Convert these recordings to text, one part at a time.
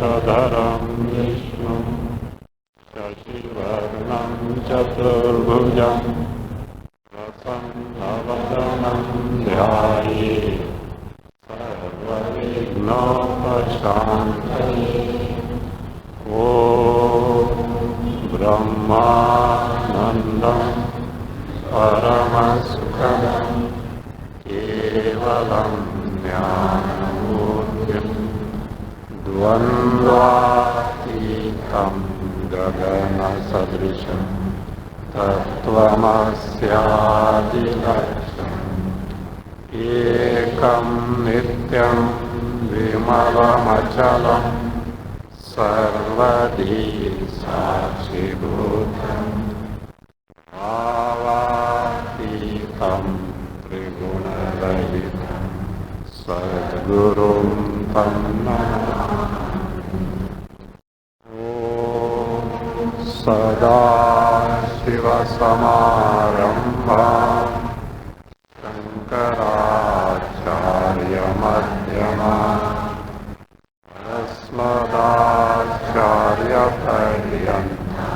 Shuklam Vishnu Shashivarnam Chaturbhujam Prasannavadanam Dhyaye Sarvavighnopashantaye Om Brahmanandam Paramasukam Kevalam Jnanamurtim Dvandvatitam Gagana Sadrisham Tattvamasyadilaksham Ekam Nityam Vimalamachalam Sarvadi Sachibhutam Avatitam Trigunarahitam Sadgurum Tam Sada Shiva Samarambha Shankaracharya Madhyama Asmadacharya Paryanta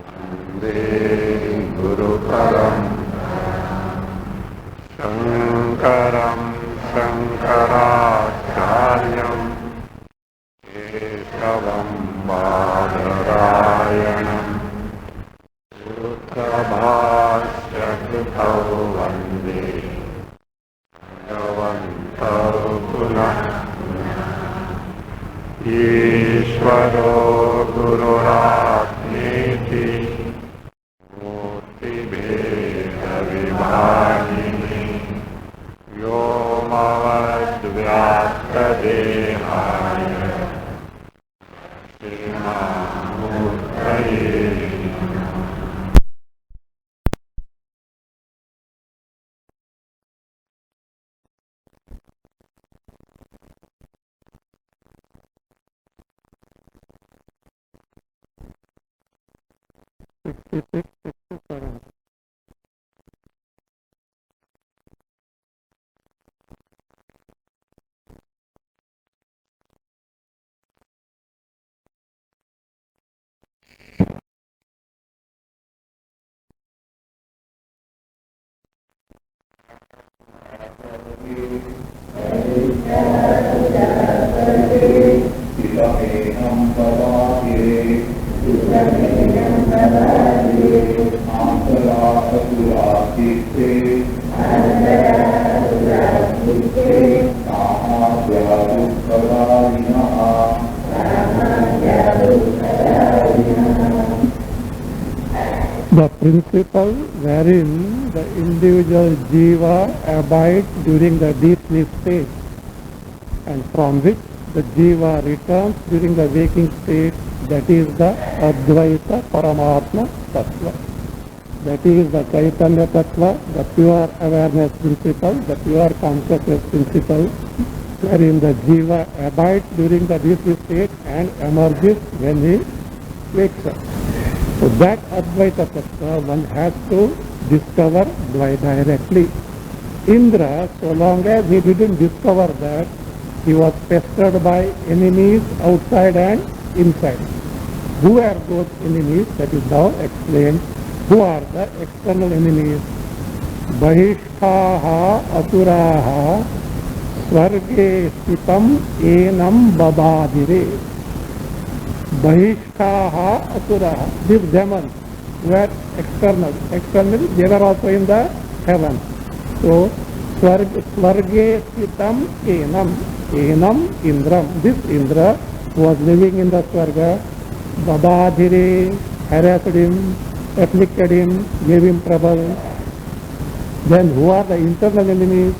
Vande Guru Parampara Shankaram Shankaracharyam Keshavam Badarayanam Sutrabhashya Krutau Vande Bhagavantau Punah Ishvaro Gururatmeti Murti Bheda Vibhagini Vyomavadvyakta Dehaya Shrimamurtaye The principle wherein the individual jiva abides during the deep sleep state and from which the jiva returns during the waking state, that is the Advaita Paramatma Tattva. That is the Chaitanya Tattva, the pure awareness principle, the pure consciousness principle, wherein the jiva abides during the deep sleep state and emerges when he wakes up. So that Advaita Tattva one has to discover directly. Indra, so long as he didn't discover that, he was pestered by enemies outside and inside. Who are those enemies? That is now explained. Who are the external enemies? Bahishtaha asuraha swarge stitam enam babadire. Bahishtaha asuraha. These demons were external. Externally, they were also in the heaven. So, swarge stitam enam Indram. This Indra was living in the Swarga. Babadhire harassed him, afflicted him, gave him trouble. Then who are the internal enemies?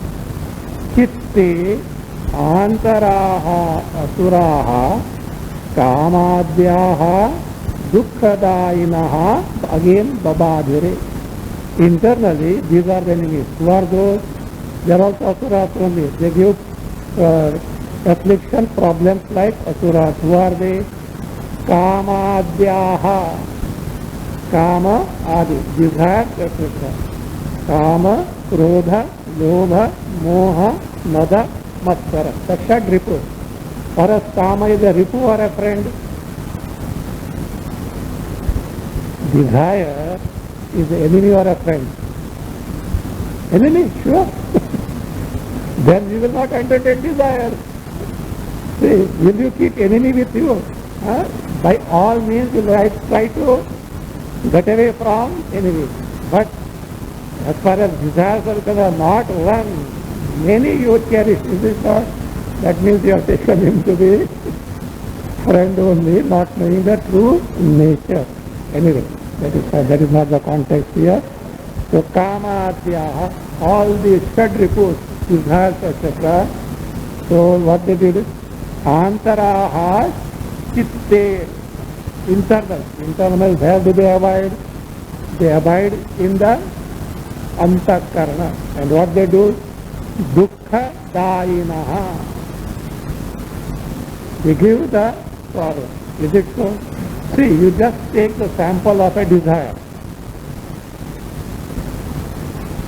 Chitte antaraha asuraha kamadhyaha dukkadainaha. Again babadhire. Internally these are the enemies. Who are those? They are also asuras only. They give affliction, problems like asuras. Who are they? Kamadyaha. Kama adi, desire, etc. Kama, krodha, lobha, moha, mada, matsara. Sakshat ripu. For us, Kama is a ripu or a friend? Desire is the enemy or a friend? Enemy, sure. Then you will not entertain desire. See, will you keep enemy with you? Huh? By all means, you will try to get away from enemy. But as far as desires are concerned, not one, many you cherish, is it not? That means you have taken him to be friend only, not knowing the true nature. Anyway, that is not the context here. So Kamadyaha, all the षड्रिपु's, desires, etc. So what they did? Antaraha chitte, internal, where do they abide? They abide in the antakarana. And what they do? Dukkha dainaha. They give the sorrow. Is it so? See, you just take the sample of a desire.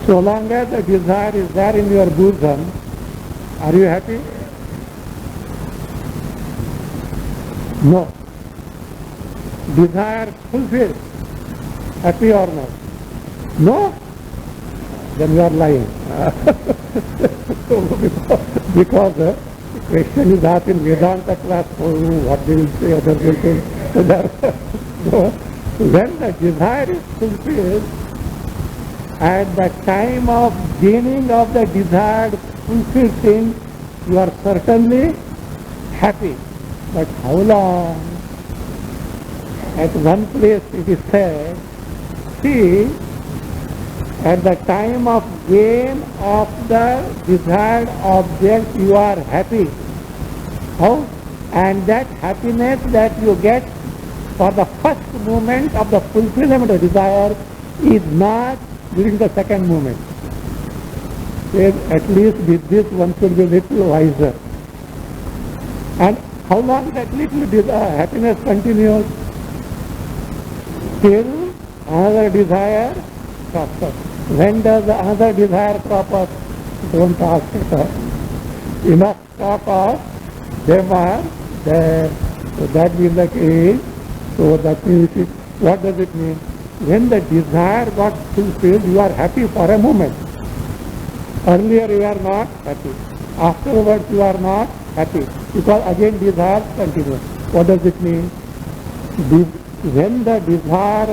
So long as the desire is there in your bosom, are you happy? No. Desire fulfilled. Happy or not? No? Then you are lying. because the question is asked in Vedanta class, what they will say, others will say. So when the desire is fulfilled, at the time of gaining of the desired fulfilled thing, you are certainly happy. But how long? At one place it is said, see, at the time of gain of the desired object, you are happy. How? And that happiness that you get for the first moment of the fulfillment of desire is not during the second moment. At least with this one should be a little wiser. And how long that little happiness continues? Till another desire crops up. When does another desire crop up? Don't ask it. Enough talk of them are there. So that means the case. So that means, what does it mean? When the desire got fulfilled, you are happy for a moment. Earlier you are not happy. Afterwards you are not happy. Because again desire continues. What does it mean? When the desire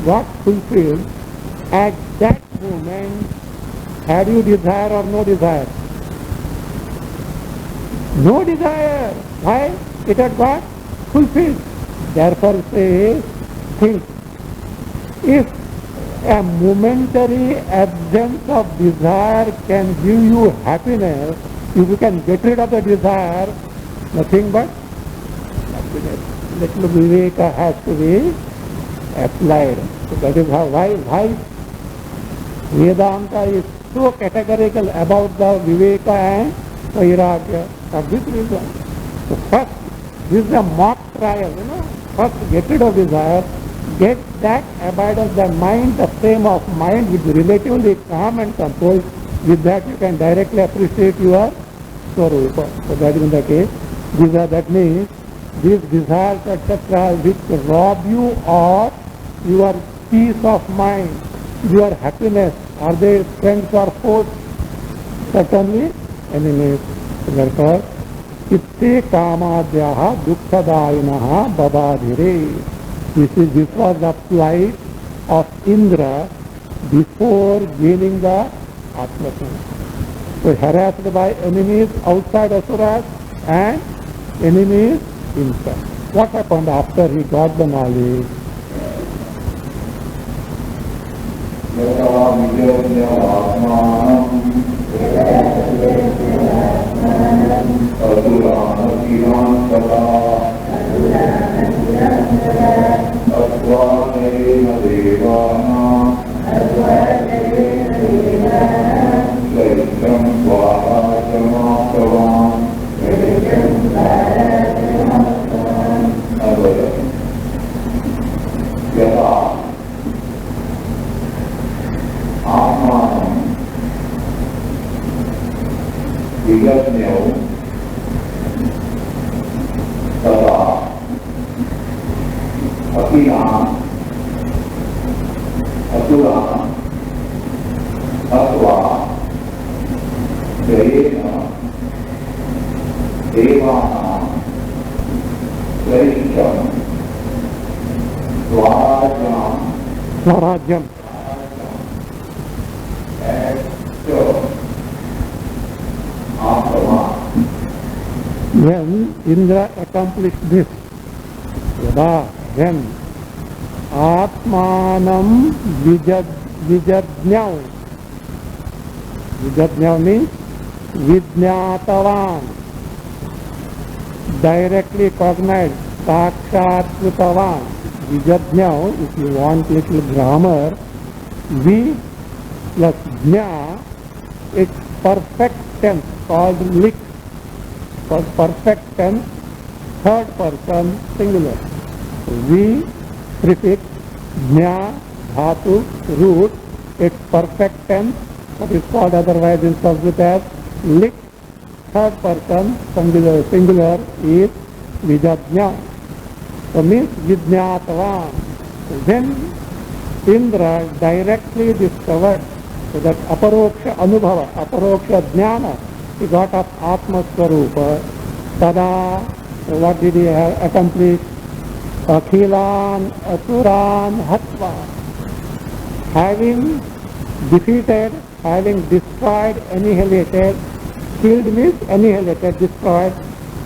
got fulfilled, at that moment, had you desire or no desire? No desire. Why? It had got fulfilled. Therefore say, think. If a momentary absence of desire can give you happiness, if you can get rid of the desire, nothing but happiness. Little viveka has to be applied. So that is how, why Vedanta is so categorical about the viveka and vairagya. For this reason. So first, this is a mock trial, First get rid of desire, get that abidance, the mind, the frame of mind which is relatively calm and composed. With that you can directly appreciate your Swarupa. So that is the case. That means these desires, etc., which rob you of your peace of mind, your happiness, are they friends or foes? Certainly enemies. Therefore, Itte kamadyaha dukkhadainaha babadhire. This was the plight of Indra before gaining the Atma. So harassed by enemies outside Asuras and enemies inside. What happened after he got the knowledge? Swami यदा आत्मानं विगम्यो तदा अखिलान् असुरान् हत्वा जयेन देवानां श्रेष्ठं स्वराज्यम् When Indra accomplished this, when Atmanam Vijadnyau, Vijadnyau means Vidnyatavan, directly cognized, Sakshatkutavan. Vijadnyau, if you want little grammar, V plus Jna, it's perfect tense called lik. For perfect tense, third person singular. V prefix, Jna, Dhatu, root, it's perfect tense, what is called otherwise in Sanskrit as lik. Third person singular is Vijadnya. So means Vidnyatavan. Then Indra directly discovered that aparoksha anubhava, aparoksha jnana, he got of Atma Swarupa. Tada, what did he accomplish? Akhilan Asuran Hatva. Having defeated, having destroyed, annihilated, killed means annihilated, destroyed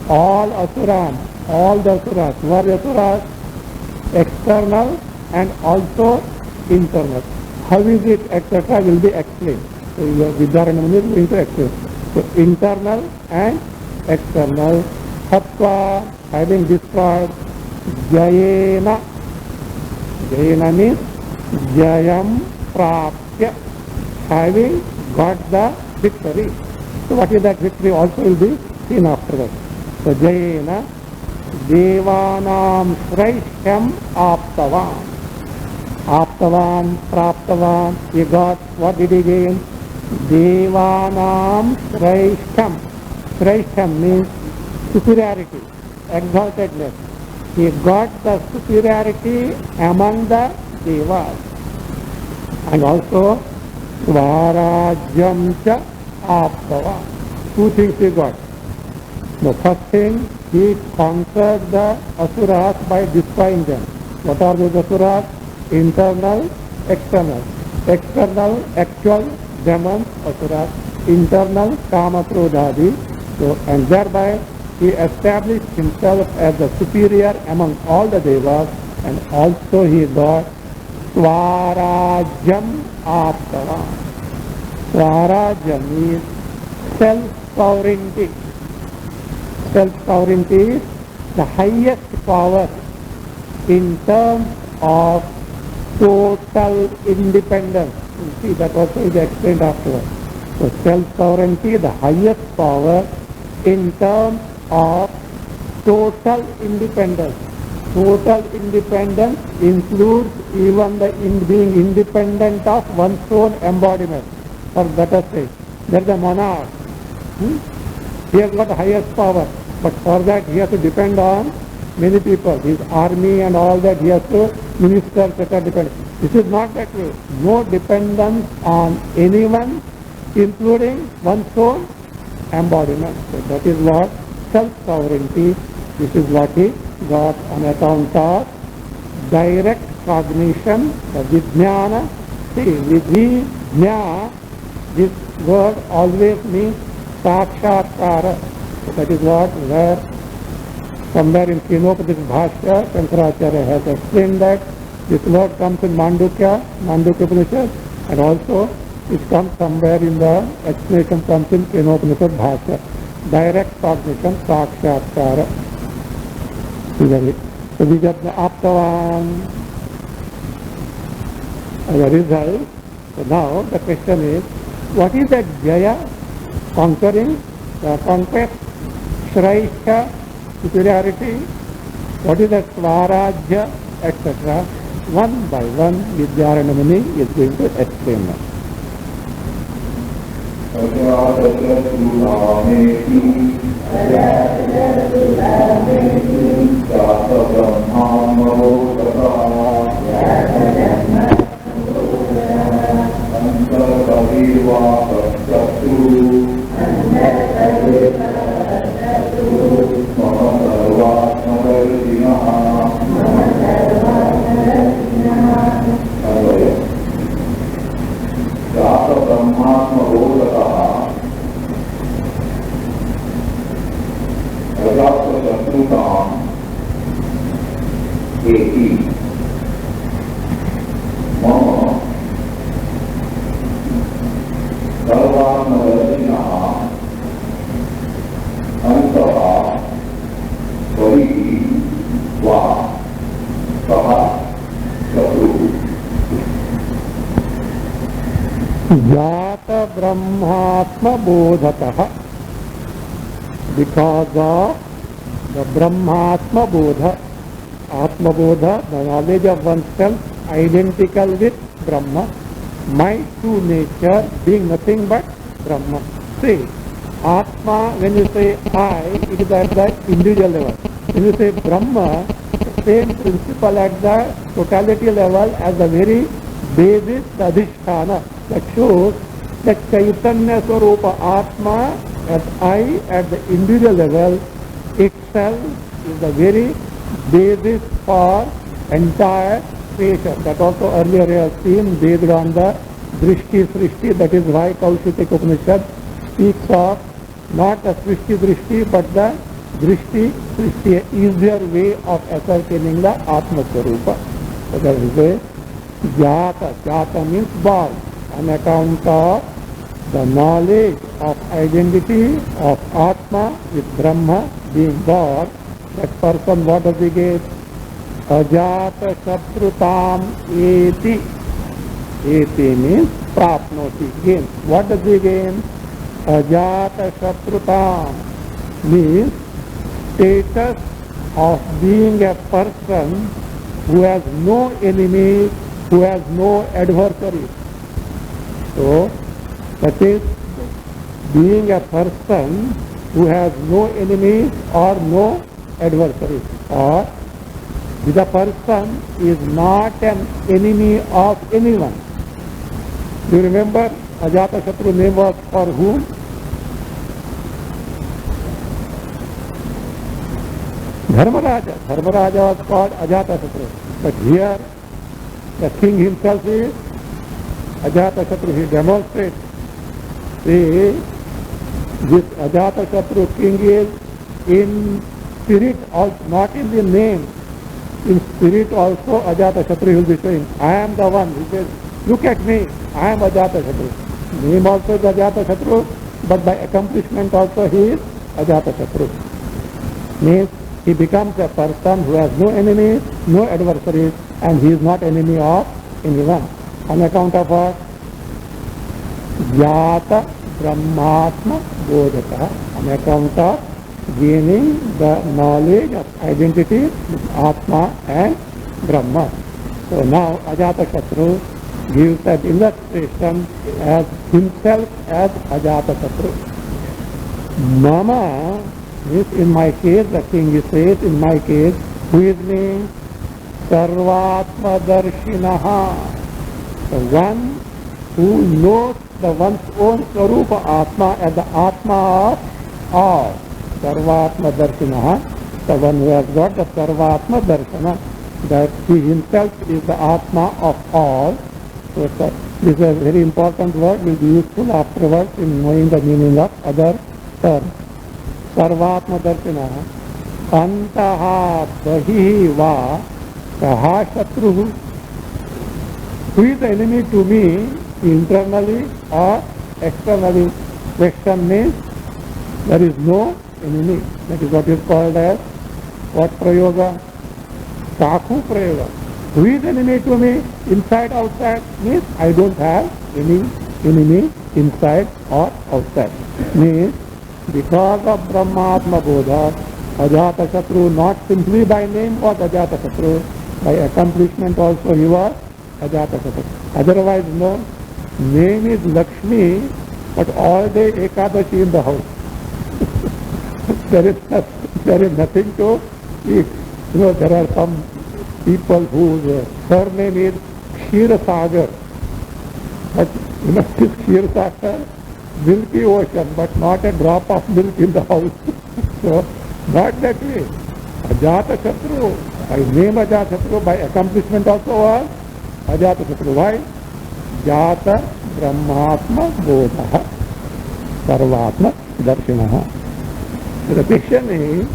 all Asuran, all the Asuras. Who are the Asuras? External and also internal. How is it, etc. will be explained. So Vidyaranyam is going to explain. So internal and external. Hatva, having destroyed, Jayena. Jayena means Jayam Prapya, having got the victory. So what is that victory also will be seen afterwards. So Jayena Devanam Sraishyam Aptavan. Aptavan, Praptavan, he got, what did he gain? Devanam Sraishyam. Sraishyam means superiority, exaltedness. He got the superiority among the Devas. And also Swarajyam cha Aptavan. Two things he got. The first thing, he conquered the Asuras by destroying them. What are those Asuras? Internal, external. External, actual demons, Asuras. Internal, Kama Krodhadi. So, and thereby he established himself as the superior among all the Devas, and also he got Swarajyam Aptavan. Swarajyam is self-sovereignty. Self-sovereignty is the highest power in terms of total independence. You see, that also is explained afterwards. So self-sovereignty, the highest power in terms of total independence. Total independence includes even the being independent of one's own embodiment. Or better say, there is a monarch. He has got the highest power, but for that he has to depend on many people. His army and all that, he has to minister, etc. depend. This is not that way. No dependence on anyone, including one's own embodiment. So that is what self-sovereignty, this is what he got on account of direct cognition, the vijnana. See, vijna, this word always means sakshatkara. So that is what, where somewhere in Upanisad Bhashya, Shankaracharya has explained that this word comes in Mandukya Upanishad, and also it comes somewhere in the explanation comes in Upanisad Bhashya. Direct cognition, sakshatkara. So we get the Aptavan as a result. So now the question is, what is that Jaya? Conquering, the conquest, Shraisha, superiority, what is that Swarajya, etc. one by one Vidyaranya Muni is going to explain now. Jata Brahmatma Bodhataha, because of the Brahmatma Bodha, Atma Bodha, the knowledge of oneself identical with Brahma, my true nature being nothing but Brahma. See, Atma, when you say I, it is at the individual level. When you say Brahma, the same principle at the totality level as the very basis, the adhisthana, that shows that Chaitanya Swarupa Atma as I at the individual level itself is the very basis for entire creation. That also earlier we have seen based on the Drishti Srishti, that is why Kausitaky Upanishad speaks of not the Srishti Drishti but the Drishti Srishti, easier way of ascertaining the Atma Swarupa. So that is a Jata. Jata means born, on account of the knowledge of identity of Atma with Brahma being born. That person, what does he get? Ajata Shatrutam Eti. Eti means Prapnoti, gain. What does he gain? Ajata Shatrutam means status of being a person who has no enemy, who has no adversary. So, that is being a person who has no enemies or no adversaries, or the person is not an enemy of anyone. Do you remember Ajata Shatru name was for whom? Dharmaraja. Dharmaraja was called Ajata Shatru. But here the king himself is Ajata Shatru. He demonstrates. See, this Ajata Shatru king is in spirit, also, not in the name. In spirit also Ajata Shatru will be saying, I am the one. He says, look at me, I am Ajata Shatru. Name also is Ajata Shatru, but by accomplishment also he is Ajata Shatru. Means he becomes a person who has no enemies, no adversaries, and he is not enemy of anyone. On account of what? Jata Brahmatma Bodhata, on account of gaining the knowledge of identity with Atma and Brahma. So now Ajata Shatru gives that illustration as himself as Ajata Shatru. Mama means in my case, the king says, in my case, who is me? Sarvatma Darshinaha, the one who knows the one's own Swarupa Atma as the Atma of all. Sarvatma Darshinaha, the one who has got the Sarvatma Darshana, that he himself is the Atma of all. So this is a very important word, will be useful afterwards in knowing the meaning of other terms. Sarvatma Darshinaha, Antaha Bahihi Va Kaha Shatruhu. Who is the enemy to me, internally or externally? Question means there is no enemy. That is what is called as what prayoga? Kaku prayoga. Who is enemy to me? Inside, outside? Means I don't have any enemy inside or outside. Means because of Brahmatma Bodha, Ajata Shatru, not simply by name was Ajata Shatru, By accomplishment also you are Ajatasatru. Otherwise no. Name is Lakshmi, but all day Ekadashi in the house. there is nothing to eat. There are some people whose surname is Ksheerasagar. But this Ksheerasagar, milky ocean, but not a drop of milk in the house. So, not that way. Ajatasatru, I name Ajatasatru, by accomplishment also was Ajatasatru. Why? Jata Brahmatma Bodha Sarvatma Darshinaha. So the question is,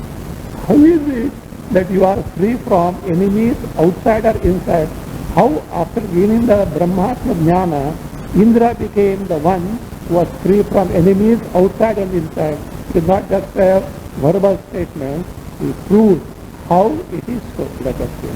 how is it that you are free from enemies outside or inside? How after gaining the Brahmatma Jnana, Indra became the one who was free from enemies outside and inside? It is not just a verbal statement. He proves how it is so. Let us see.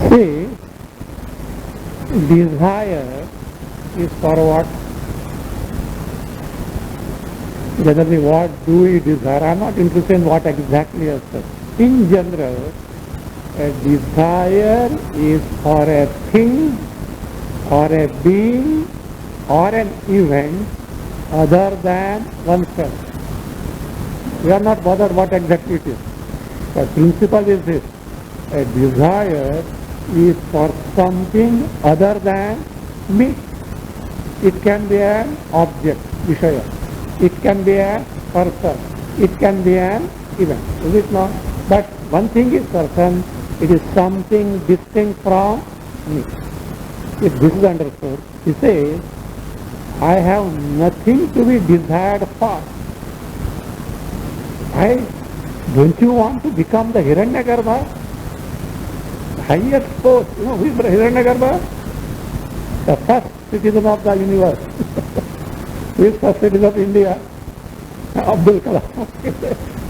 See, desire is for what? Generally, what do we desire? I am not interested in what exactly as such. In general, a desire is for a thing or a being or an event other than oneself. We are not bothered what exactly it is. The principle is this: a desire is for something other than me. It can be an object, Vishaya. It can be a person. It can be an event. Is it not? But one thing is certain, it is something distinct from me. If this is understood, he says, I have nothing to be desired for. Don't you want to become the Hiranyagarbha? Highest post. Who is Hiranyagarbha? The first citizen of the universe. Who is first citizen of India? Abdul Kalam.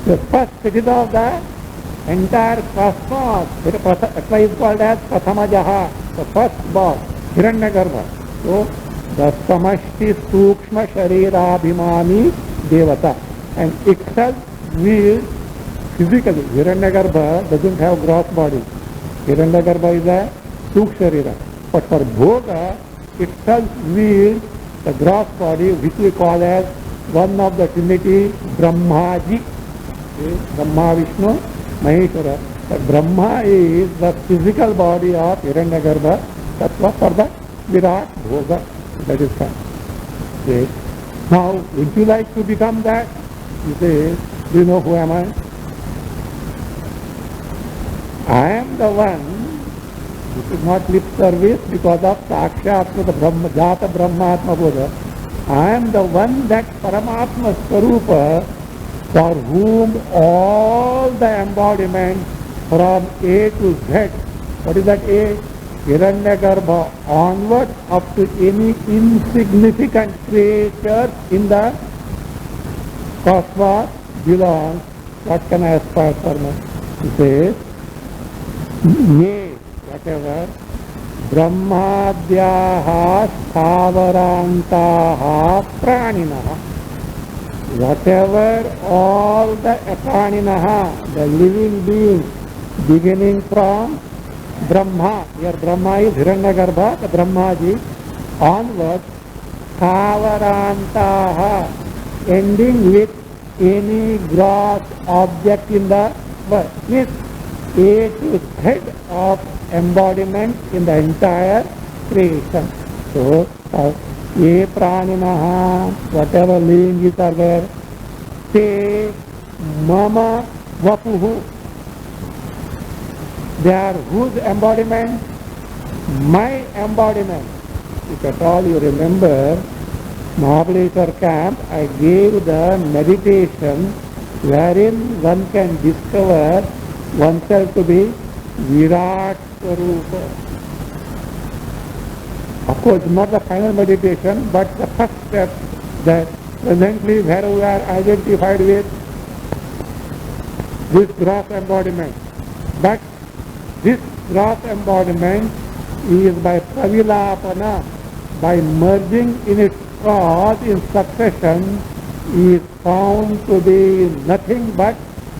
The first citizen of the entire cosmos. That's why he is called as Prathamajaha, the first born, Hiranyagarbha. So, the Samashti Sukshma Sharirabhimani Devata. And itself means physically. Hiranyagarbha doesn't have gross body. Hiranyagarbha is a Sukshma Sharira. But for Bhoga, itself means the gross body, which we call as one of the Trinity, Brahmaji. Brahma, Vishnu, Maheshwara. The Brahma is the physical body of Hiranyagarbha. That's what for the Virat Bhoga. That is fine. Okay. Now, would you like to become that? You say, do you know who am I? I am the one. This is not lip service because of Sakshatma, the Brahma, Jata Brahmatma Bodha. I am the one, that Paramatma Swarupa, for whom all the embodiments from A to Z, what is that A? Hiranyagarbha onward up to any insignificant creature in the cosmos belongs. What can I aspire for now? He says, Ye, whatever, Brahmadyaha Stavarantaha Praninaha. Whatever all the Praninaha, the living beings, beginning from Brahma, here Brahma is Hiranyagarbha, the Brahmaji, onwards, Stavarantaha, ending with any gross object in the world. Means A to Z of embodiment in the entire creation. So, ye praninaha, whatever living is are there, te mama vapuhu, they are whose embodiment? My embodiment. If at all you remember, Mahabaleshwar camp, I gave the meditation wherein one can discover oneself to be Virat Swarupa. Of course, not the final meditation, but the first step, that presently where we are identified with this gross embodiment. But this gross embodiment is by pravilapana, by merging in its cause in succession, is found to be nothing but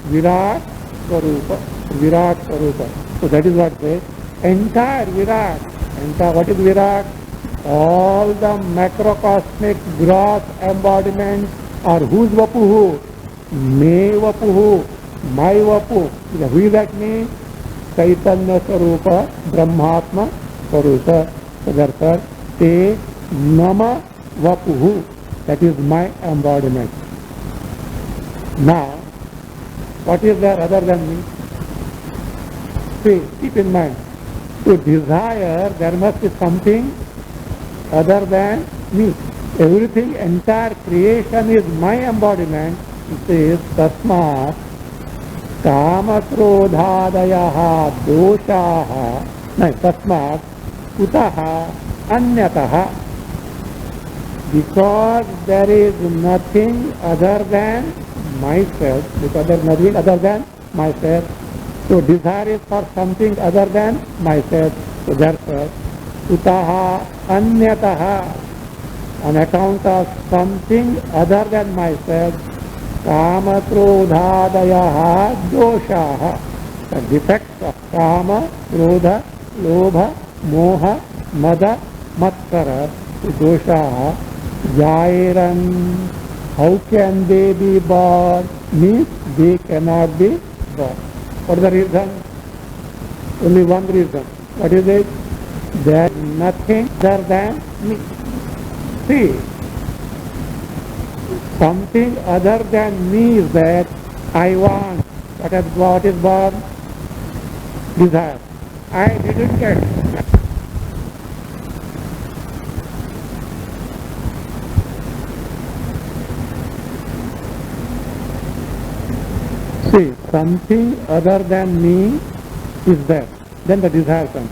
Virat Swarupa. Virat Swarupa. So that is what says. Entire Virat. Entire, what is Virat? All the macrocosmic gross embodiments are whose Vapuhu? Me Vapuhu. My Vapu. Who is that me? Chaitanya Swarupa, Brahmatma Swarupa. So therefore, te nama Vapuhu. That is my embodiment. Now, what is there other than me? See, keep in mind, to desire there must be something other than me. Everything, entire creation is my embodiment. It says, tasmat कामक्रोधादयः दोषाः न तस्मात् कुतः अन्यतः, because there is nothing other than myself, because there is nothing other than myself, so desire is for something other than myself. So therefore, kutaha anyataha, on account of something other than myself, kama krodhadayaha doshaha, the defects of kama, krodha, lobha, moha, mada, matsara, doshaha, jairan. How can they be born? Means they cannot be born. What is the reason? Only one reason. What is it? There is nothing other than me. See, something other than me is that I want. What is born? Desire. I didn't get. See, something other than me is there. Then the desire comes.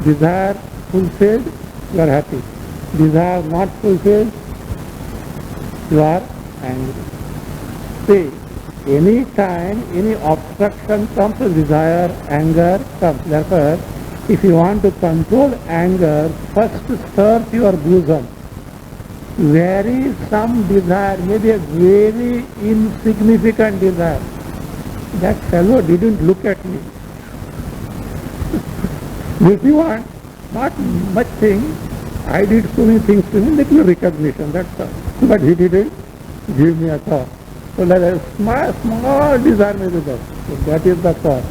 Desire fulfilled, you are happy. Desire not fulfilled, you are angry. See, any time any obstruction comes to desire, anger comes. Therefore, if you want to control anger, first search your bosom. Where is some desire, maybe a very insignificant desire. That fellow didn't look at me. If you want, not much thing, I did so many things to him, little recognition, that's all. But he didn't give me a thought. So that a small desire may be there. So that is the cause.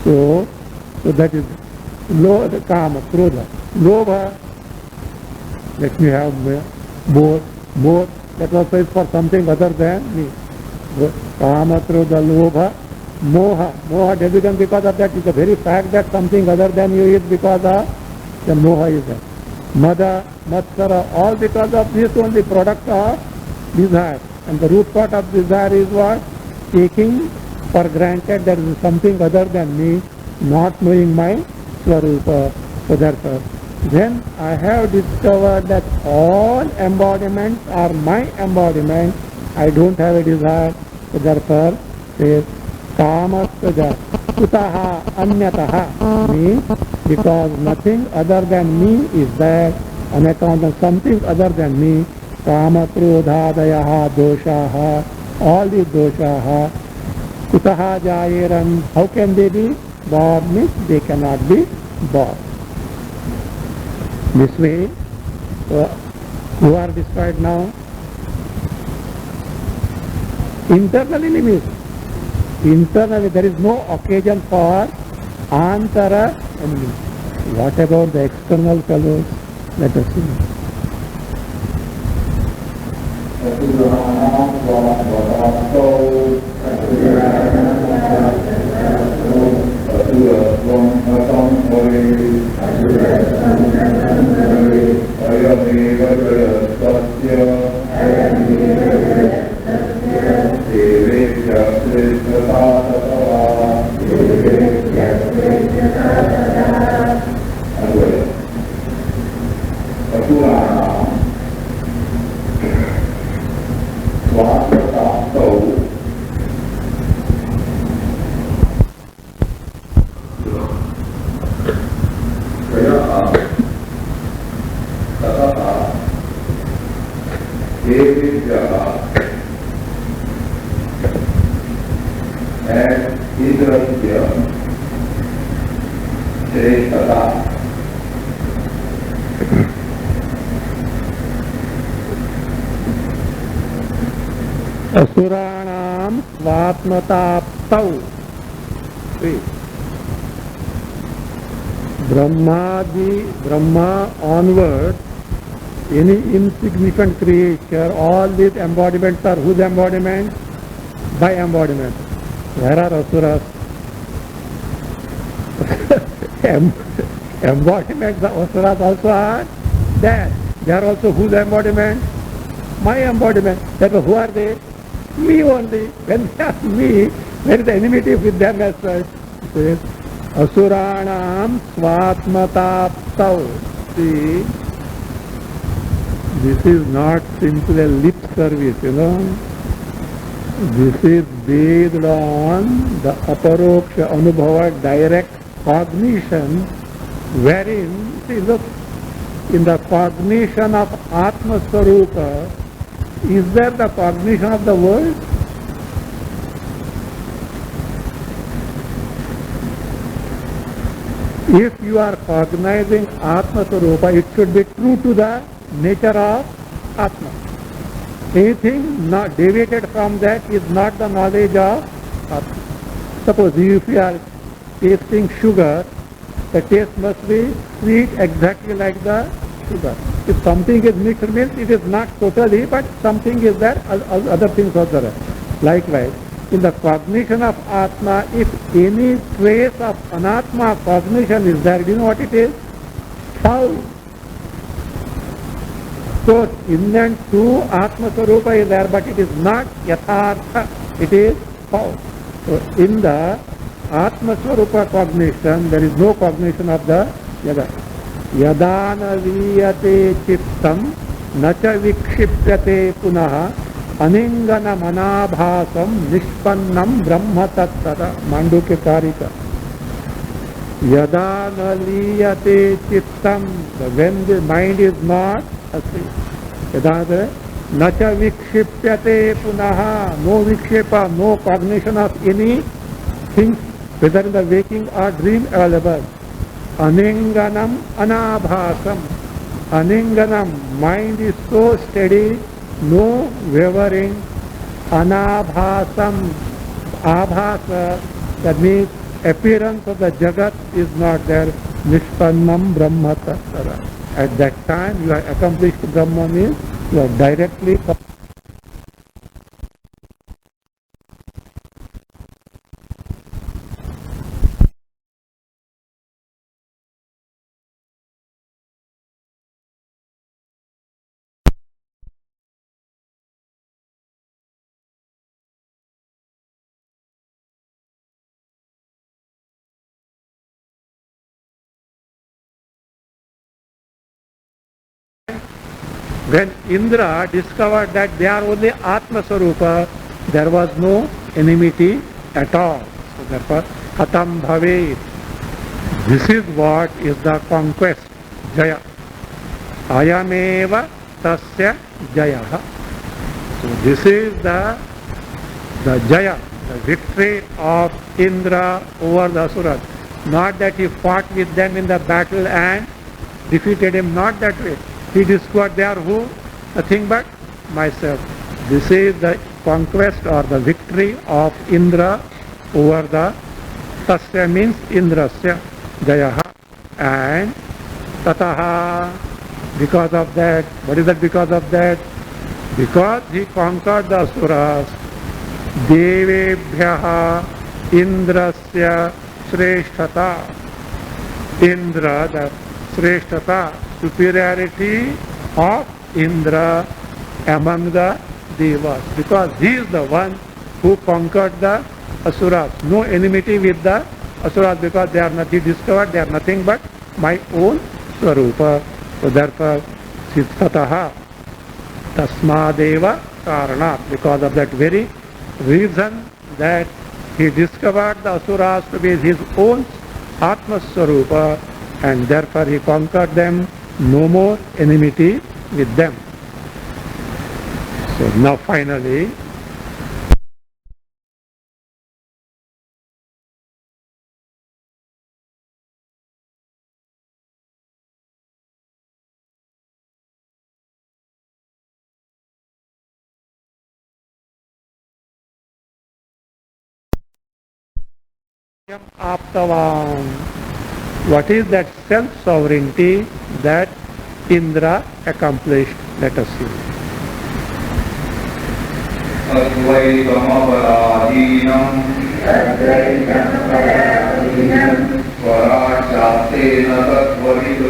So that is the kama, krodha. Lobha, let me have more. That also is for something other than me. Kama, krodha, lobha, moha. Moha does become because of that. It's the very fact that something other than you is because of the moha is there. Mada, matsara, all because of this only product of desire. And the root part of desire is what? Taking for granted there is something other than me, not knowing my Swarupa. So therefore, then I have discovered that all embodiments are my embodiment. I don't have a desire. So therefore, says, Kamasya kutaha anyataha, means because nothing other than me is there, on account of something other than me, kama krodhadayaha doshaha, all these doshaha, kutaha jayeran, how can they be born? Means they cannot be born. This way, Who are destroyed now? Internal enemies. Internally there is no occasion for antara enemies. What about the external fellows? Let us see. Asuranam svatmataptau. Brahma onward, any insignificant creature, all these embodiments are whose embodiment? By embodiment. Where are asuras? Embodiments of asuras also are there. They are also whose embodiment? My embodiment. Therefore, who are they? Me only. When they are me, there is enmity with them as such. It says, Asuranam svatmataptau. See, this is not simply a lip service, This is based on the aparoksha anubhava, direct cognition, wherein, see, look, in the cognition of Atma Swarupa, is there the cognition of the world? If you are cognizing Atma Swarupa, it should be true to the nature of Atma. Anything not deviated from that is not the knowledge of Atma. Suppose if you are tasting sugar, the taste must be sweet exactly like the sugar. If something is mixed means it is not totally, but something is there, other things are there. Likewise, in the cognition of Atma, if any trace of Anatma cognition is there, do you know what it is? Foul. So, in and true Atma Swarupa is there, but it is not yathartha, it is foul. So, in the Atma Swarupa cognition, there is no cognition of the yada. Yadana viyate chittam nacha vikshipyate punaha aningana manabhasam nishpannam brahma tattara. Mandukya Karika. Yadana liyate chittam, when the mind is not asleep. Yadana nacha vikshipyate punaha, no vikshepa, no cognition of any thing, whether in the waking or dream available. Aninganam anabhasam. Aninganam, mind is so steady, no wavering. Anabhasam, abhasa, that means appearance of the jagat is not there. Nishpannam brahma tattara. At that time you are accomplished Brahma means you are directly. When Indra discovered that they are only Atma Swarupa, there was no enmity at all. So therefore, Hatam Bhavet. This is what is the conquest, Jaya. Ayameva Tasya Jayaha. So this is the Jaya, the victory of Indra over the Asuras. Not that he fought with them in the battle and defeated him, not that way. He discovered they are who? nothing but myself. This is the conquest or the victory of Indra over the Tasya means Indrasya Jayaha, and Tataha, because of that. What is that because of that? Because he conquered the Asuras. Devebhyaha Indrasya Sreshtata. Indra, the Sreshtata, superiority of Indra among the Devas, because he is the one who conquered the Asuras. No enmity with the Asuras, because they are nothing discovered, they are nothing but my own Swarupa. So therefore, Siddhataha Tasmadeva Karanat, because of that very reason that he discovered the Asuras to be his own Atma Swarupa, and therefore he conquered them, no more enmity with them. So now finally, Aptavam. What is that self-sovereignty that Indra accomplished? Let us see. Advaitamaparaadhinam Swarajyatena tattvavidu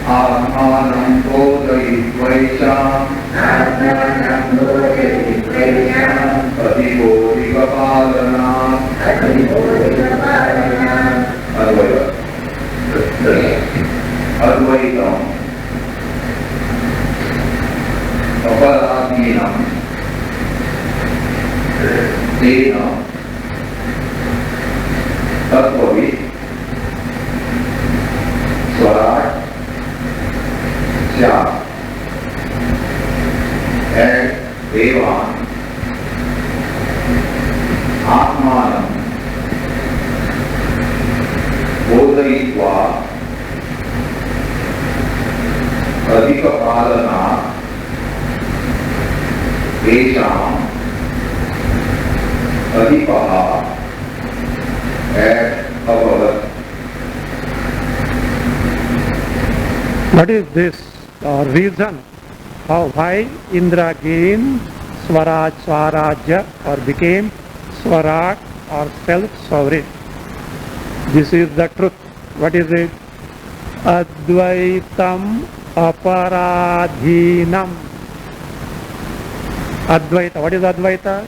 Atmanam bodhayitvaisham Adibodhikapalanam Advaitam Aparadhinam Tena Tattvavid Swaraj Sya and Devan Atmanam Bodhayitva Adhikapalana Esham Adhipaha and Abhavat. What is this reason? Why Indra gained Swarajya or became Swaraj or self-sovereign? This is the truth. What is it? Advaitam Aparadhinam. Advaita. What is Advaita?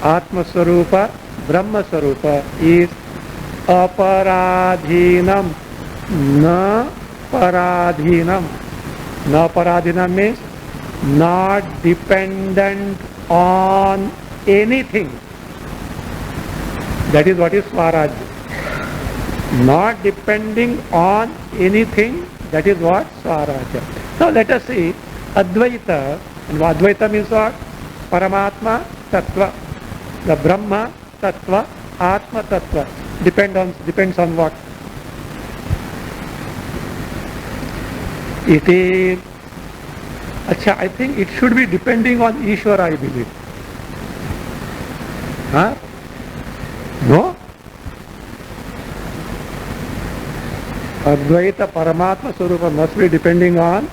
Atma Swarupa, Brahma Swarupa is Aparadhinam. Na Paradhinam. Na Paradhinam means not dependent on anything. That is what is Swaraj. Not depending on anything, that is what Swaraj. Now let us see Advaita. And Advaita means what? Paramatma Tattva. The Brahma Tattva, Atma Tattva. Depends on what? It is, I think it should be depending on Ishvara, I believe. Huh? No? Advaita Paramatma Swarupa must be depending on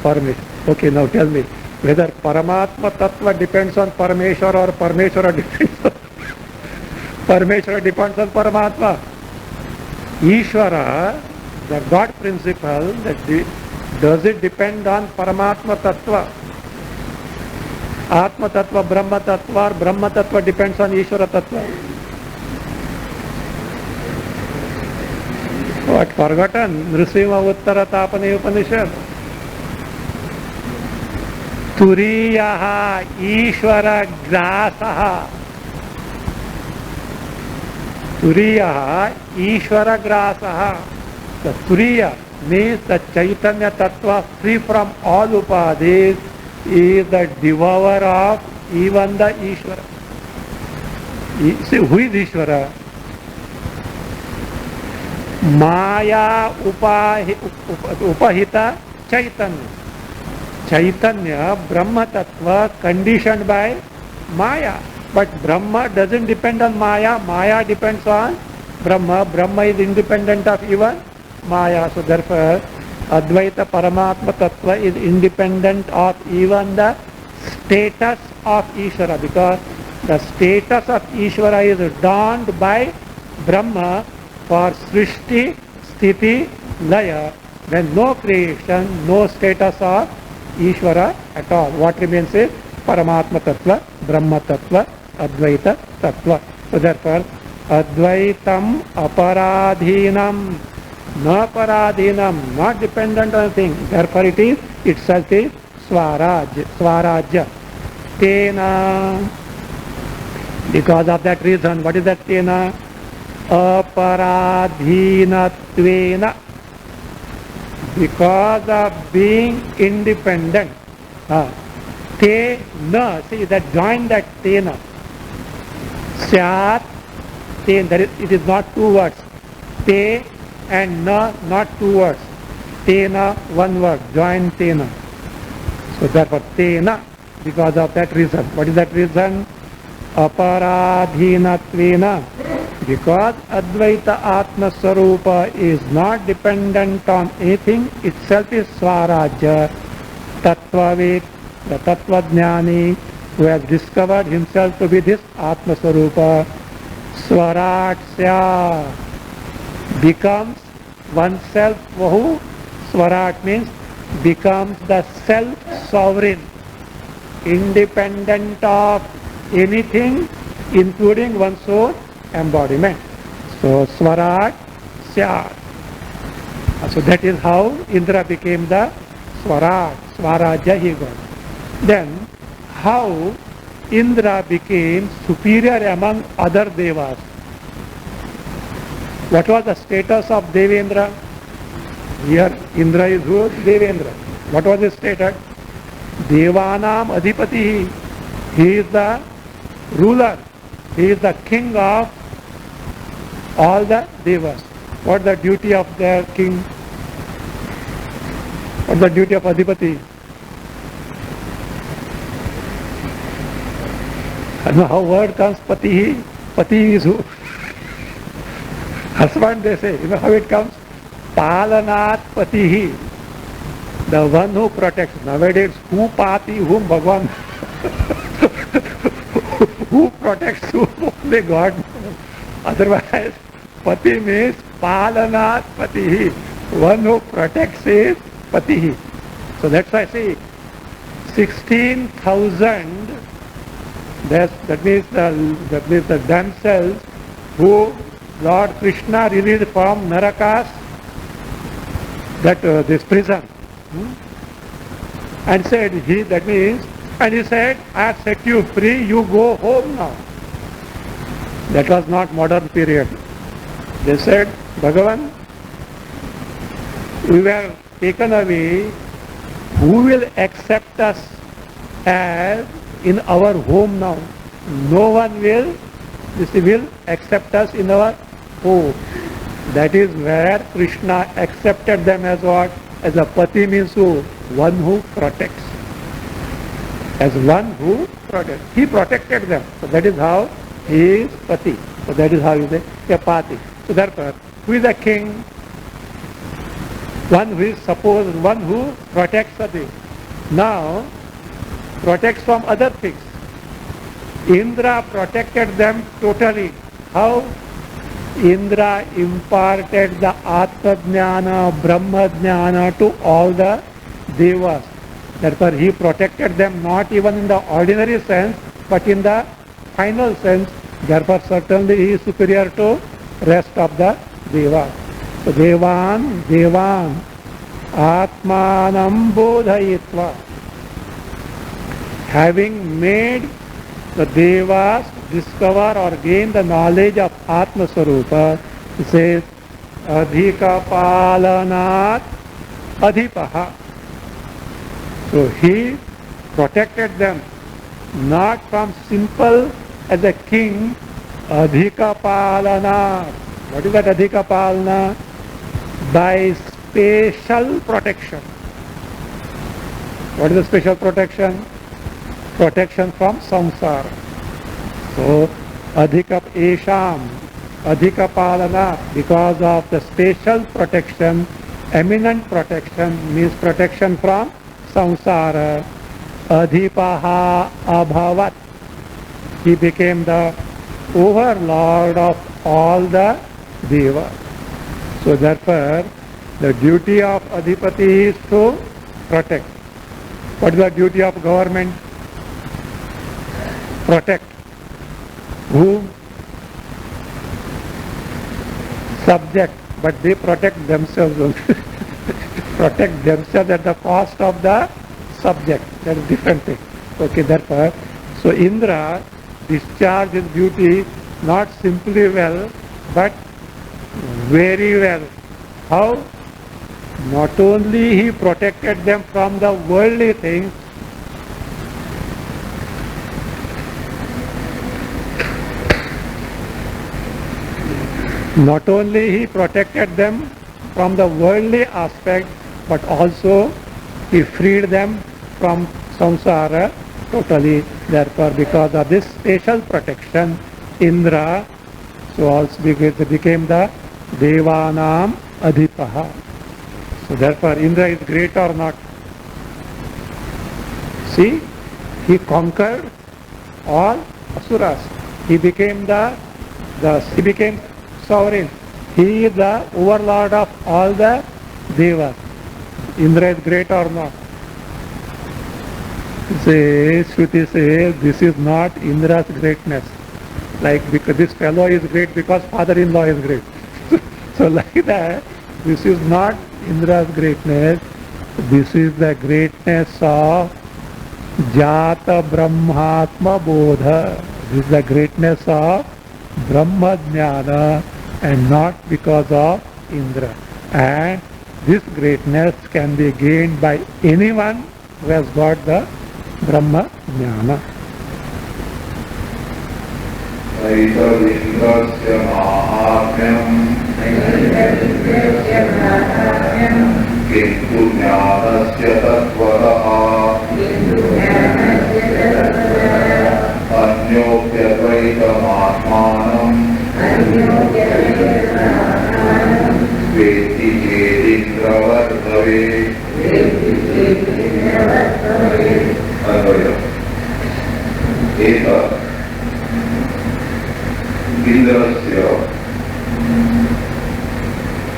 Parameshwar. Okay, now tell me, whether Paramatma Tattva depends on Parameshwar or Parameshwara depends on Parameshwara depends on Paramatma. Ishvara, the God principle, does it depend on Paramatma Tattva? Atma Tattva, Brahma Tattva, or Brahma Tattva depends on Ishvara Tattva? What, forgotten? Nrsimha Uttara Tapane Upanishad. Turiyaha Ishvara Grasaha. Turiyaha Ishvara Grasaha. The Turiya means the Chaitanya Tattva free from all upadhis is the devourer of even the Ishvara. See, who is Ishvara? Maya upahita Chaitanya. Chaitanya, Brahma Tattva, conditioned by Maya. But Brahma doesn't depend on Maya. Maya depends on Brahma. Brahma is independent of even Maya. So therefore, Advaita Paramatma Tattva is independent of even the status of Ishvara, because the status of Ishvara is donned by Brahma for Srishti, Sthiti, Laya. When no creation, no status of Ishvara at all. What remains is Paramatma Tattva, Brahma Tattva, Advaita Tattva. So therefore, Advaitam aparadhinam, na paradhinam, not dependent on anything. Therefore it is, itself is Swarajya. Tena, because of that reason, what is that Tena? Aparadhinatvena, because of being independent. Tena, see that join that Tena. Syat, ten, it is not two words. Te and na, not two words. Tena, one word, join Tena. So therefore Tena, because of that reason. What is that reason? Aparadhinatvena, because Advaita Atma Sarupa is not dependent on anything, itself is Swarajya. Tattvavid, the Tattvajnani, who has discovered himself to be this Atma Sarupa, Swaratsya, becomes oneself. Who? Swarat means becomes the self-sovereign, independent of anything, including one's own embodiment. So Swarat Syat. So that is how Indra became the Swarat, Swarajya he got. Then how Indra became superior among other devas. What was the status of Devendra? Here Indra is who? Devendra. What was his status? Devanam Adhipati. He is the ruler. He is the king of all the devas. What is the duty of the king? What is the duty of Adhipati? And how word comes Patihi? Pati is who? Husband they say. You know how it comes? Palanat Patihi. The one who protects. Nowadays, who Pati, whom Bhagwan? Who protects whom? Only God. Otherwise, Pati means Palanat Patihi. One who protects is Patihi. So that's why I say 16,000. That means the damsels who Lord Krishna released from Narakas, this prison, and said he said, I have set you free, you go home now. That was not modern period. They said, Bhagavan, we were taken away, who will accept us as in our home now? No one will accept us in our home. That is where Krishna accepted them as what? As a Pati means who? One who protects. As one who protects. He protected them. So that is how he is Pati. So that is how he is a Pati. So therefore, who is the king? One who is supposed, one who protects Pati. Now, protects from other things. Indra protected them totally. How? Indra imparted the Atma Jnana, Brahma Jnana to all the devas. Therefore he protected them not even in the ordinary sense, but in the final sense. Therefore certainly he is superior to rest of the devas. So Devan, Atmanam Bodhayitva. Having made the devas discover or gain the knowledge of Atma Sarupa, he says, Adhika Palanat Adhipaha. So he protected them not from simple as a king, Adhika Palanat. What is that Adhika Palana? by special protection. What is the special protection? Protection from samsara. So, adhika esham, adhika palana, because of the special protection, eminent protection means protection from samsara. Adhipaha abhavat. He became the overlord of all the devas. So therefore, the duty of adhipati is to protect. What is the duty of government? Protect. Who? Subject. But they protect themselves only. Protect themselves at the cost of the subject. That is different thing. Okay, therefore, so Indra discharged his duty not simply well, but very well. How? Not only he protected them from the worldly things, not only he protected them from the worldly aspect, but also he freed them from samsara totally. Therefore, because of this special protection, Indra so also became the Devanam Adhipaha. So therefore, Indra is great or not? See, he conquered all asuras. He became he became sovereign. He is the overlord of all the devas. Indra is great or not? Shruti says, this is not Indra's greatness. Like, because this fellow is great because father-in-law is great. So like that, this is not Indra's greatness. This is the greatness of Jata Brahmatma Bodha. This is the greatness of Brahma Jnana and not because of Indra. And this greatness can be gained by anyone who has got the Brahma Jnana. Vaidavindasya mahatmyam kintu jnanasya tattvataha anyopyadvaitam veti chedindravardhave. Advaya. Eta Indrasya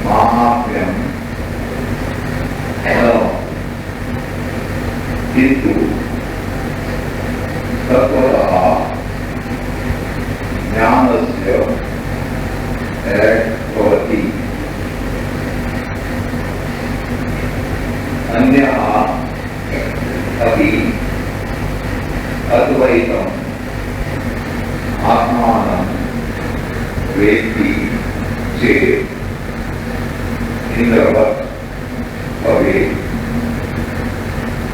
Mahatmyam Kintu Tatvataha Jnanasya Bhavati Anyaha Api Advaitam Atmanam Veti Ched Indravat Bhave.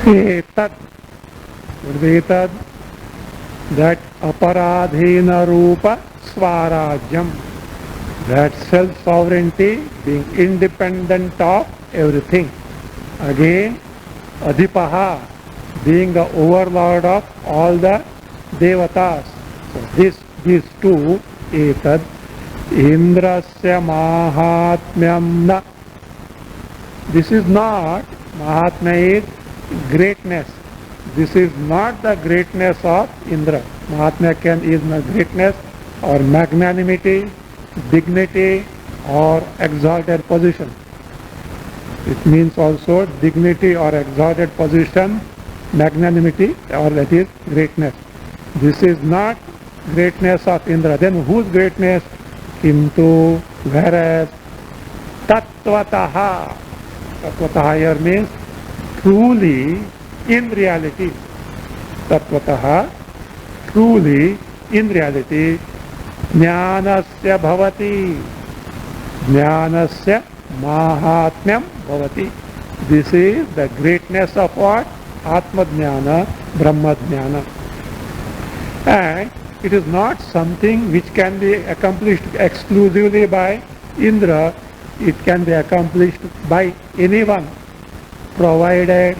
Etat. What is Etat? That aparadhena rupa swarajyam. That self-sovereignty being independent of everything. Again, Adhipaha being the overlord of all the devatas. So these two, Etad, Indrasya Mahatmyam na. This is not, Mahatmya is greatness. This is not the greatness of Indra. Mahatmya is the greatness or magnanimity, dignity or exalted position. It means also dignity or exalted position, magnanimity, or that is greatness. This is not greatness of Indra. Then whose greatness? Kintu, whereas Tattvataha. Tattvataha here means truly in reality. Tattvataha, truly in reality. Jnanasya bhavati. Jnanasya mahatmyam bhavati. This is the greatness of what? Atma Jnana, Brahma Jnana. And it is not something which can be accomplished exclusively by Indra, it can be accomplished by anyone, provided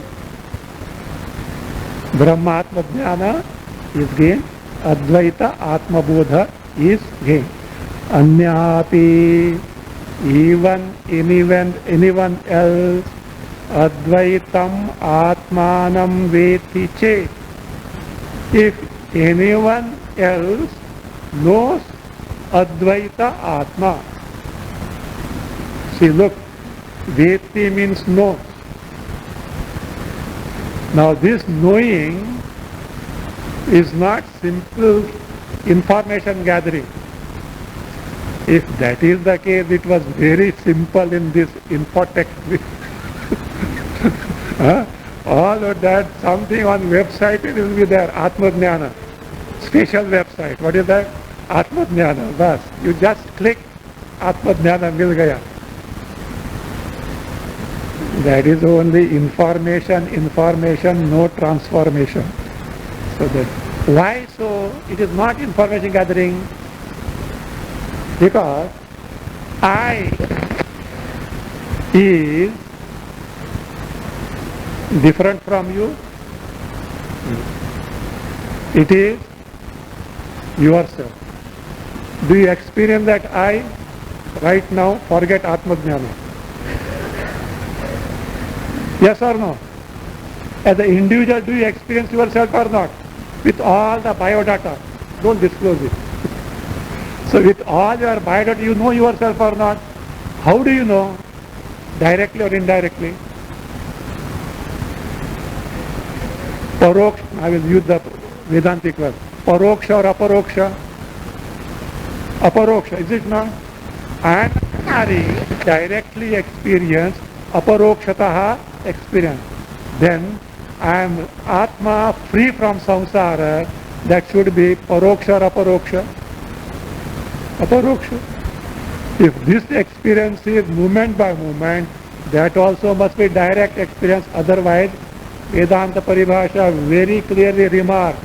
Brahmatma Jnana is gained, Advaita Atma Bodha is gained. Anyapi, even anyone else, Advaitam Atmanam Veti Che. If anyone else knows Advaita Atma, see, look, Veti means knows. Now this knowing is not simple information gathering. If that is the case, it was very simple in this infotext. All of that, something on website, it will be there, Atma Jnana. Special website. What is that? Atma Jnana. Bas. You just click, Atma Jnana mil gaya. That is only information, no transformation. So that, why so? It is not information gathering. Because I is different from you. It is yourself. Do you experience that I right now? Forget Atma Jnana. Yes or no? As an individual, do you experience yourself or not? With all the biodata. Don't disclose it. So with all your biodata, you know yourself or not? How do you know? Directly or indirectly? Paroksha, I will use the Vedantic word. Paroksha or aparoksha? Aparoksha, is it not? And Hari directly experience, aparokshataha experience. Then I am Atma free from samsara. That should be paroksha or aparoksha? Aparoksha. If this experience is moment by moment, that also must be direct experience. Otherwise, Vedanta Paribhasha very clearly remarks,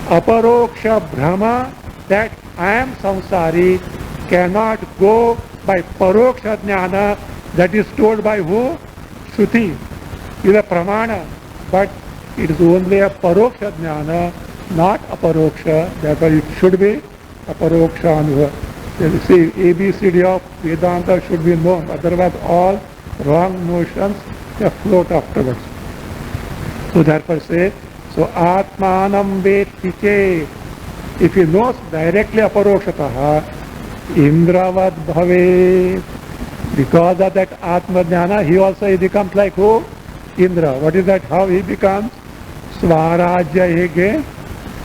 aparoksha brahma, that I am samsari, cannot go by paroksha jnana, that is told by who? Shruti, is a pramana, but it is only a paroksha jnana, not aparoksha. Therefore it should be aparoksha anubhava. You see, ABCD of Vedanta should be known, otherwise all wrong notions float afterwards. So therefore say, so Atmanam Veti Che. If he knows directly aparokshataha, Indravad Bhave. Because of that Atma Jnana, he also becomes like who? Indra. What is that? How he becomes? Swarajya Hege.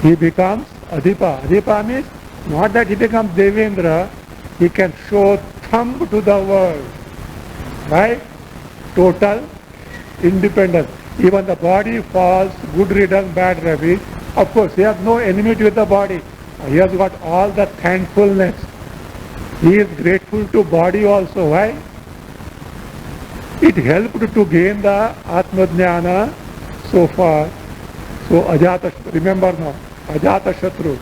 He becomes Adhipa. Adhipa means not that he becomes Devendra, he can show thumb to the world. Right? Total independence. Even the body falls, good riddance, bad rubbish. Of course, he has no enmity with the body. He has got all the thankfulness. He is grateful to body also. Why? It helped to gain the Atma Jnana so far. So Ajata, remember now, Ajata Shatru.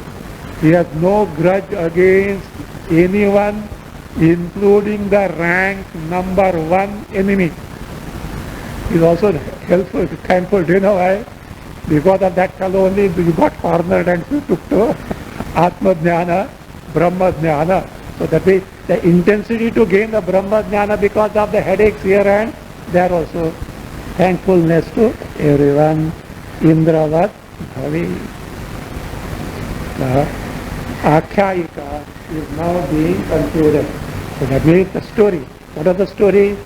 He has no grudge against anyone, including the rank number one enemy. He is also helpful, thankful. Do you know why? Because of that fellow only you got cornered and you took to Atma Jnana, Brahma Jnana. So that way, the intensity to gain the Brahma Jnana because of the headaches here and there also. Thankfulness to everyone. Indravat Bhavi. The Akhyayika is now being concluded. So that means the story. What is the story?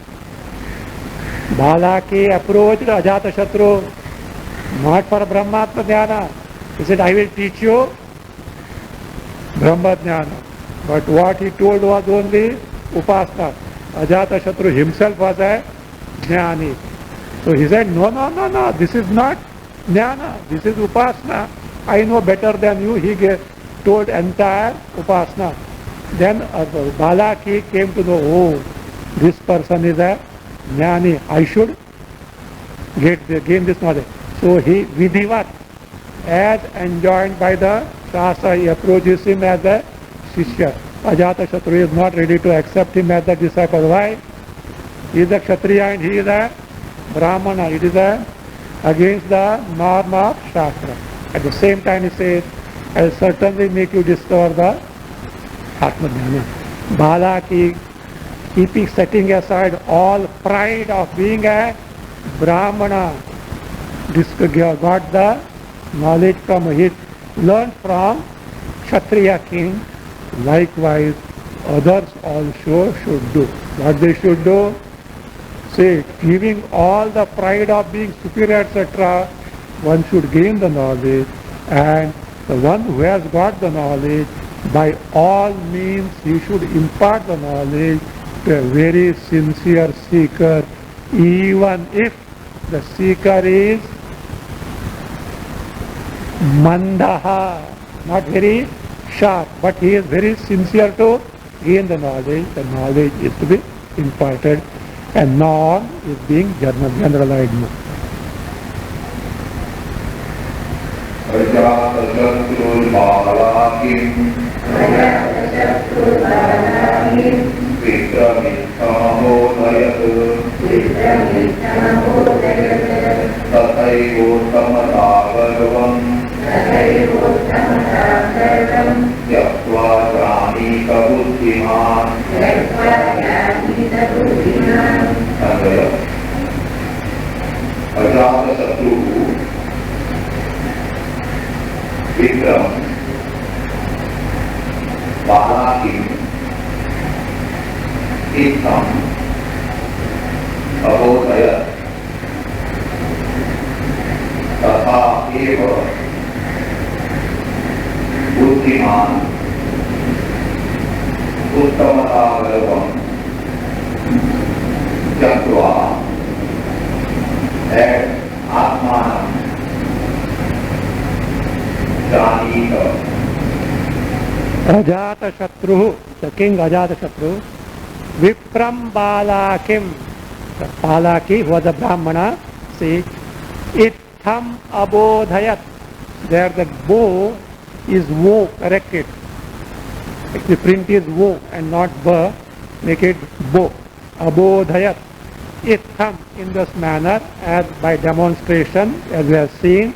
Balaki approached Ajatashatru, not for Brahmatma Jnana. He said, I will teach you Brahma Jnana. But what he told was only Upasana. Ajatashatru himself was a Jnani. So he said, no, this is not Jnana, this is Upasana. I know better than you. He told entire Upasana. Then Balaki came to know, oh, this person is a Jnani. I should gain this knowledge. So he Vidhivat, as enjoined by the Shastra, he approaches him as a Shishya. Ajatashatru is not ready to accept him as the disciple. Why? He is a Kshatriya and he is a Brahmana. It is against the norm of Shastra. At the same time he says, I will certainly make you discover the Atma-jnana. Balaki, setting aside all pride of being a Brahmana, got the knowledge from his, learned from Kshatriya king. Likewise, others also should do. What they should do? Say, giving all the pride of being superior, etc., one should gain the knowledge, and the one who has got the knowledge, by all means he should impart the knowledge to a very sincere seeker, even if the seeker is mandaha, not very sharp, but he is very sincere to gain the knowledge. The knowledge is to be imparted, and norm is being generalized now. Vikram, Balaki, Itam, Abodaya, Tatha Eva, Buddhiman, Uttamatavam, Jatva, and Atmanam, Ajatashatru, the king Ajatashatru, Vipram Balakim, the Balaki was a Brahmana, see, Itham Abodhayat, there the bo is wo, corrected. The print is wo and not ba, make it bo. Abodhayat, Itham, in this manner, as by demonstration, as we have seen.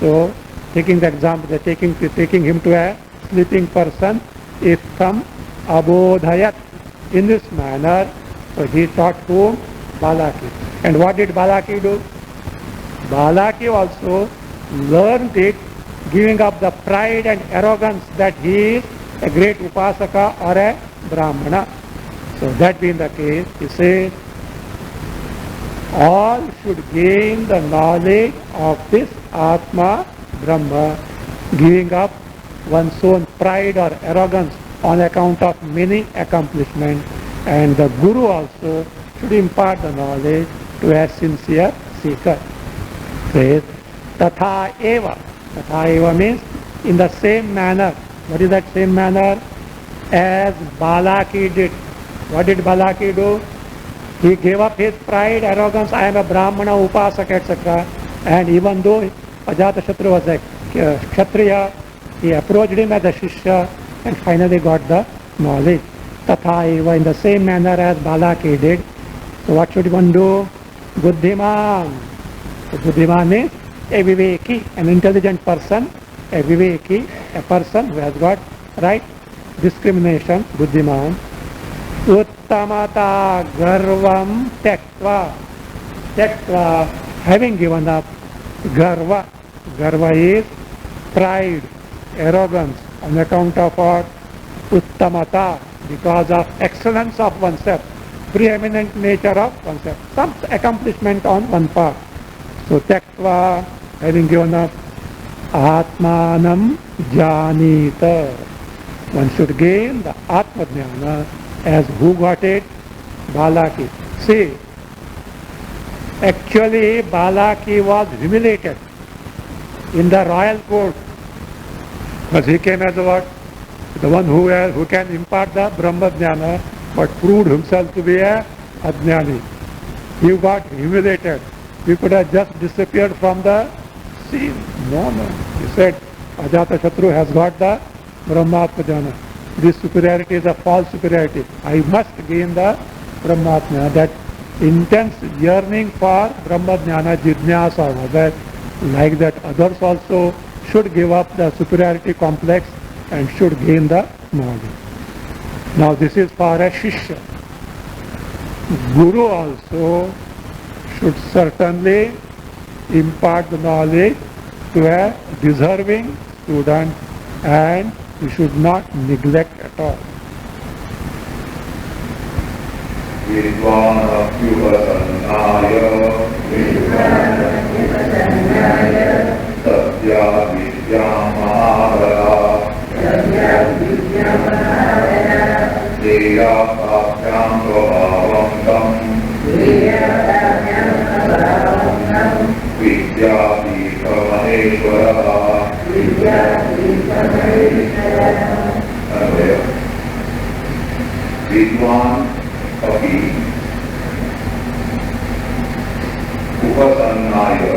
So, taking the example, taking him to a sleeping person, Itham Abodhayat, in this manner. So he taught whom? Balaki. And what did Balaki do? Balaki also learned it, giving up the pride and arrogance that he is a great Upasaka or a Brahmana. So that being the case, he says, all should gain the knowledge of this Atma Brahma, giving up one's own pride or arrogance on account of many accomplishments, and the Guru also should impart the knowledge to a sincere seeker. Says, Tatha eva. Tatha eva means in the same manner. What is that same manner? As Balaki did. What did Balaki do? He gave up his pride, arrogance, I am a Brahmana, Upasaka, etc. And even though Ajatashatru was a Kshatriya, he approached him as a Shishya and finally got the knowledge. Tatha eva, in the same manner as Balaki did. So what should one do? Buddhiman. So Buddhiman means a Viveki, an intelligent person, a Viveki, a person who has got right discrimination, Buddhiman. Uttamata garvam tektva. Tektva, having given up garva. Garva is pride, arrogance, on account of what? Uttamata, because of excellence of oneself, preeminent nature of oneself, some accomplishment on one part. So tektva, having given up, Atmanam janita. One should gain the Atma Jnana, as who got it? Balaki. See, actually Balaki was humiliated in the royal court, because he came as what? The one who can impart the Brahma Jnana, but proved himself to be a Ajnani. He got humiliated. He could have just disappeared from the scene. No. He said, Ajatashatru has got the Brahmatma Jnana. this superiority is a false superiority. I must gain the Brahmatma. That intense yearning for Brahmajnana, Jidnyasa, that like that others also should give up the superiority complex and should gain the knowledge. Now this is for a Shishya. Guru also should certainly impart the knowledge to a deserving student, and we should not neglect at all. Vidwan api upasannaya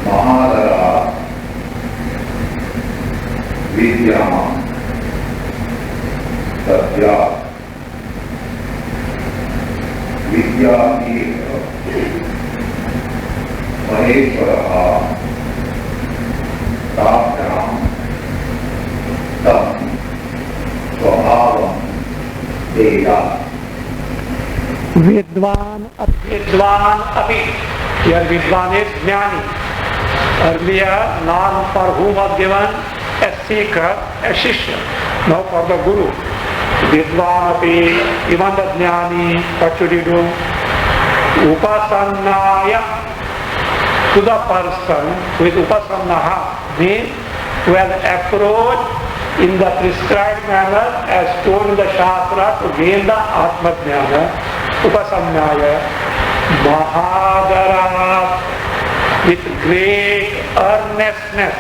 mahadara vidyama satya vidyati maheshwara tapyam tam स्वभावम देगा Vidwan api. Here Vidwan is Jnani. Earlier, norm for whom was given a seeker, a Shishya. Now for the Guru. Vidwan api, even the Jnani, what should he do? Upasannaya, to the person who is Upasannaha, means who has approached in the prescribed manner as told in the Shastra to gain the Atma Jnana, Upasannaya, Mahadara, with great earnestness.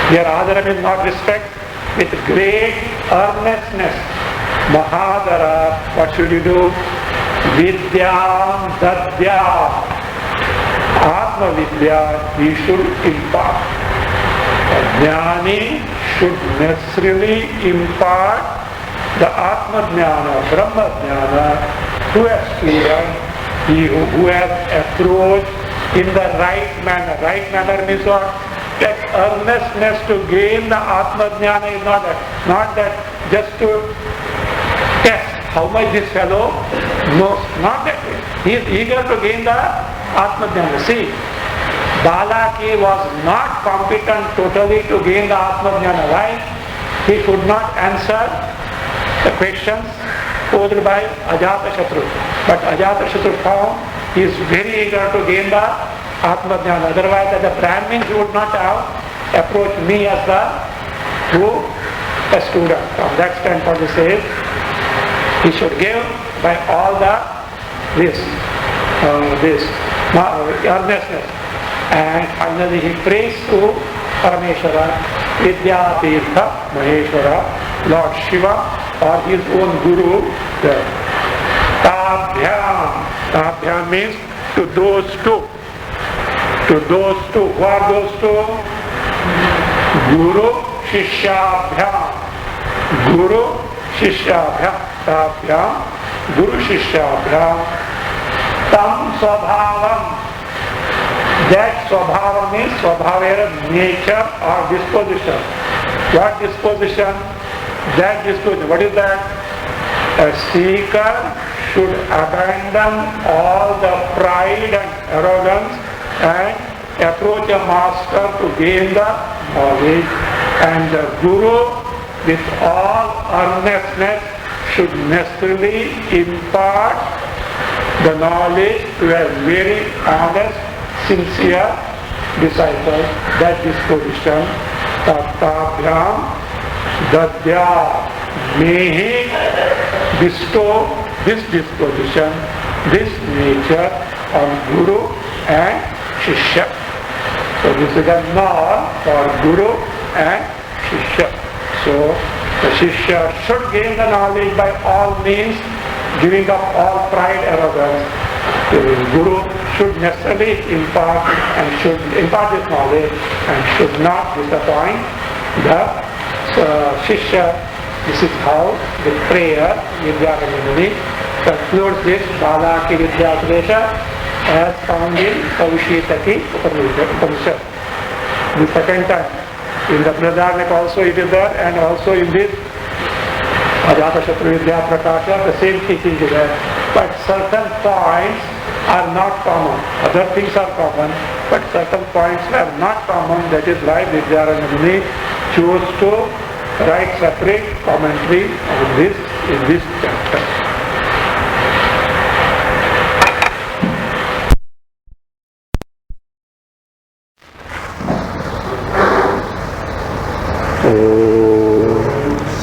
Here Adara means not respect, with great earnestness. Mahadara, what should you do? Vidyam Dadya, Atma Vidya, he should impart. Jnani should necessarily impart the Atma Jnana, Brahma Jnana to a student who has approached in the right manner. Right manner means what? That earnestness to gain the Atma Jnana is not that just to test how much this fellow knows. Not that way. He is eager to gain the Atma Jnana. See, Balaki was not competent totally to gain the Atma Jnana. Why? He could not answer the questions posed by Ajatashatru. But Ajatashatru found he is very eager to gain the Atma Jnana. Otherwise, as a Brahmin, he would not have approached me as a student. From that standpoint, he says, he should give by all this earnestness. And finally he prays to Parameshwara, Vidyatirtha Maheshwara, Lord Shiva, or his own Guru. Tabhyam means to those two. To those two. Who are those two? Guru Shishyabhyam. Guru Shishyabhyam. Tabhyam Guru Shishyabhyam. Tam Swabhavam. That Swabhava means Swabhavera, nature or disposition. What disposition? That disposition. What is that? A seeker should abandon all the pride and arrogance and approach a master to gain the knowledge. And the Guru, with all earnestness, should necessarily impart the knowledge to a very honest, sincere disciple. That disposition, Tattabhyam Dadya, may he bestow this disposition, this nature on Guru and Shishya. So this is a norm for Guru and Shishya. So the Shishya should gain the knowledge by all means, giving up all pride, arrogance. The Guru should necessarily impart this knowledge and should not disappoint the Shishya, this is how the prayer Vidyaranya Muni concludes this Balaki Vidyopadesha as found in Kausitaky Upanisad. The second time. In the Brihadaranyaka also it is there, and also in this Ajatashatru Vidya Prakasha, the same teaching is there. But certain points are not common. Other things are common, but certain points are not common. That is why Vidyaranya Muni chose to write separate commentary on this in this chapter.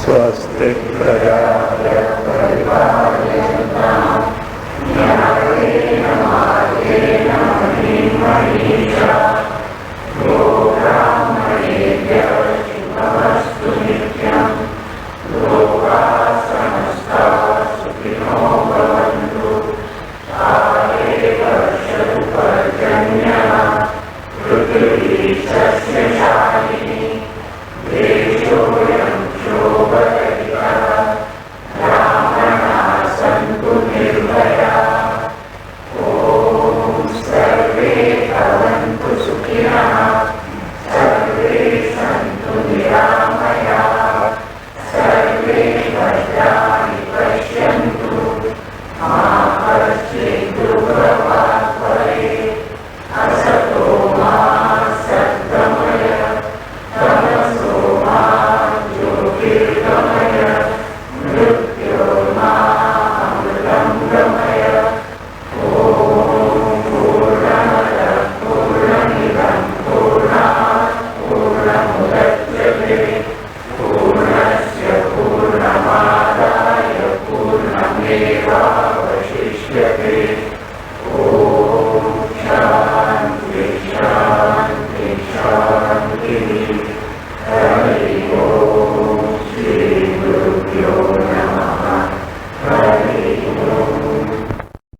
Swasti Prajapati Paripalayanaam Nyayena Margena Manimanisha Lokamahedya Shubhamastu Nityam Loka Samasta Sukhino Bhavantu Kale Varshatu Parjanyah Prithvi Sasya Shalini Deshoyam Shobhati